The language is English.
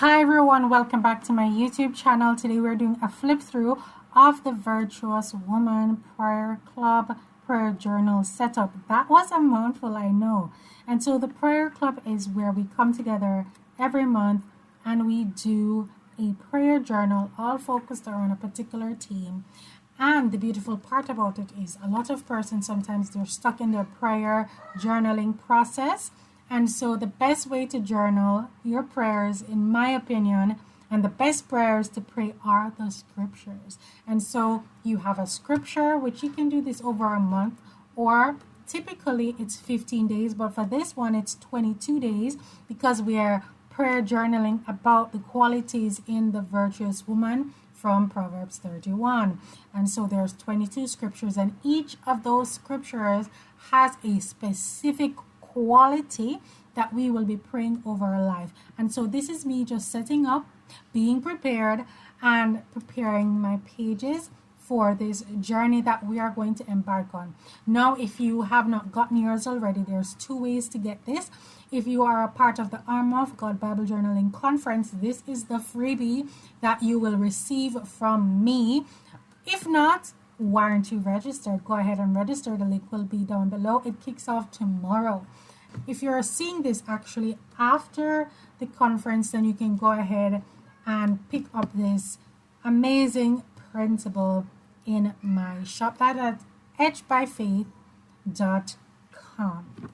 Hi everyone, welcome back to my YouTube channel. Today we're doing a flip through of the Virtuous Woman Prayer Club Prayer Journal setup. That was a mouthful, I know. And so the Prayer Club is where we come together every month and we do a prayer journal all focused around a particular theme. And the beautiful part about it is a lot of persons sometimes they're stuck in their prayer journaling process. And so the best way to journal your prayers, in my opinion, and the best prayers to pray are the scriptures. And so you have a scripture, which you can do this over a month, or typically it's 15 days, but for this one it's 22 days because we are prayer journaling about the qualities in the virtuous woman from Proverbs 31. And so there's 22 scriptures, and each of those scriptures has a specific quality that we will be praying over our life. And so this is me just setting up, being prepared, and preparing my pages for this journey that we are going to embark on. Now, if you have not gotten yours already, there's two ways to get this. If you are a part of the Armor of God Bible Journaling Conference, this is the freebie that you will receive from me. If not, why aren't you registered? Go ahead and register. The link will be down below. It kicks off tomorrow. If you're seeing this actually after the conference, then you can go ahead and pick up this amazing printable in my shop. That at edgebyfaith.com.